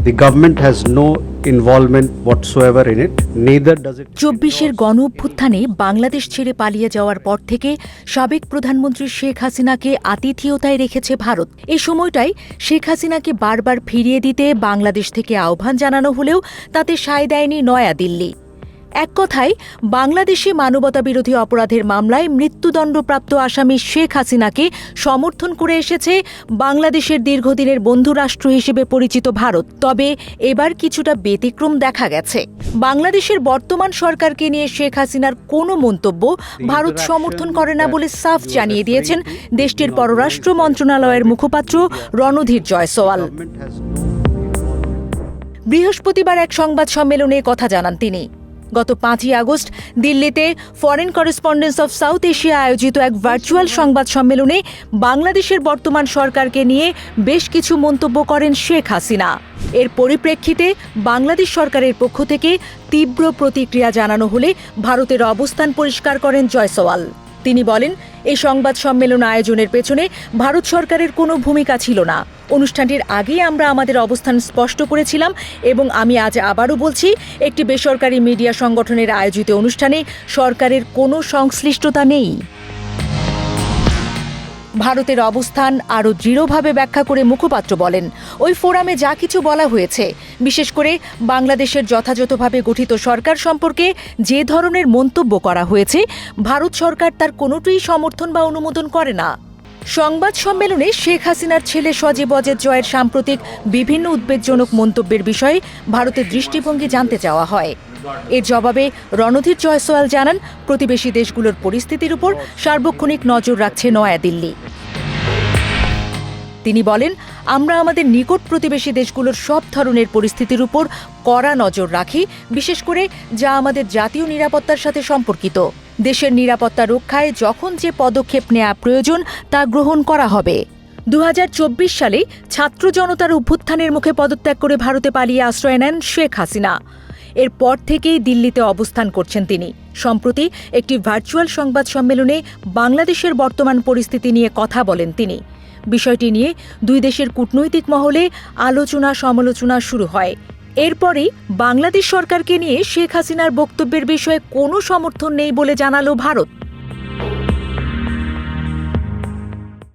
The government has no involvement whatsoever in it. Neither does it. 24-এর গণ অভ্যুত্থানে বাংলাদেশ ছেড়ে পালিয়ে যাওয়ার পর থেকে সাবেক প্রধানমন্ত্রী শেখ হাসিনাকে আতিথেয়তায় রেখেছে ভারত। এই সময়টাই শেখ হাসিনাকে বারবার ফিরিয়ে দিতে বাংলাদেশ থেকে আহ্বান জানানো হলেও তাতে সায় দেয়নি নয়াদিল্লি। এক কথায় বাংলাদেশে মানবতাবিরোধী অপরাধের মামলায় মৃত্যুদণ্ডপ্রাপ্ত আসামি শেখ হাসিনাকে সমর্থন করে এসেছে বাংলাদেশের দীর্ঘদিনের বন্ধুরাষ্ট্র হিসেবে পরিচিত ভারত। তবে এবার কিছুটা ব্যতিক্রম দেখা গেছে। বাংলাদেশের বর্তমান সরকারকে নিয়ে শেখ হাসিনার কোনো মন্তব্য ভারত সমর্থন করে না বলে সাফ জানিয়ে দিয়েছেন দেশটির পররাষ্ট্র মন্ত্রণালয়ের মুখপাত্র রণধীর জয়সওয়াল। বৃহস্পতিবার এক সংবাদ সম্মেলনে কথা জানান তিনি। গত 5ই আগস্ট দিল্লিতে foreign correspondence of south Asia আয়োজিত এক ভার্চুয়াল সংবাদ সম্মেলনে বাংলাদেশের বর্তমান সরকারকে নিয়ে বেশ কিছু মন্তব্য করেন শেখ হাসিনা। এর পরিপ্রেক্ষিতে বাংলাদেশ সরকারের পক্ষ থেকে তীব্র প্রতিক্রিয়া জানানো হলে ভারতের অবস্থান পরিষ্কার করেন জয়সওয়াল। তিনি বলেন, এই সংবাদ সম্মেলন আয়োজনের পেছনে ভারত সরকারের কোনো ভূমিকা ছিল না। অনুষ্ঠানটির আগেই আমরা আমাদের অবস্থান স্পষ্ট করেছিলাম এবং আমি আজ আবারও বলছি, একটি বেসরকারি মিডিয়া সংগঠনের আয়োজিত অনুষ্ঠানে সরকারের কোনো সংশ্লিষ্টতা নেই। ভারতের অবস্থান আরও দৃঢ়ভাবে ব্যাখ্যা করে মুখপাত্র বলেন, ওই ফোরামে যা কিছু বলা হয়েছে, বিশেষ করে বাংলাদেশের যথাযথভাবে গঠিত সরকার সম্পর্কে যে ধরনের মন্তব্য করা হয়েছে, ভারত সরকার তার কোনোটিই সমর্থন বা অনুমোদন করে না। সংবাদ সম্মেলনে শেখ হাসিনার ছেলে সজীব অজেদ জয়ের সাম্প্রতিক বিভিন্ন উদ্বেগজনক মন্তব্যের বিষয়ে ভারতের দৃষ্টিভঙ্গি জানতে চাওয়া হয়। এর জবাবে রণধীর জয়সওয়াল জানান, প্রতিবেশী দেশগুলোর পরিস্থিতির উপর সার্বক্ষণিক নজর রাখছে নয়াদিল্লি। তিনি বলেন, আমরা আমাদের নিকট প্রতিবেশী দেশগুলোর সব ধরনের পরিস্থিতির উপর কড়া নজর রাখি, বিশেষ করে যা আমাদের জাতীয় নিরাপত্তার সাথে সম্পর্কিত। দেশের নিরাপত্তা রক্ষায় যখন যে পদক্ষেপ নেওয়া প্রয়োজন তা গ্রহণ করা হবে। 2024 সালে ছাত্র জনতার অভ্যুত্থানের মুখে পদত্যাগ করে ভারতে পালিয়ে আশ্রয় নেন শেখ হাসিনা। এরপর থেকেই দিল্লিতে অবস্থান করছেন তিনি। সম্প্রতি একটি ভার্চুয়াল সংবাদ সম্মেলনে বাংলাদেশের বর্তমান পরিস্থিতি নিয়ে কথা বলেন তিনি। বিষয়টি নিয়ে দুই দেশের কূটনৈতিক মহলে আলোচনা সমালোচনা শুরু হয়। এরপরেই বাংলাদেশ সরকারকে নিয়ে শেখ হাসিনার বক্তব্যের বিষয়ে কোনো সমর্থন নেই বলে জানালো ভারত।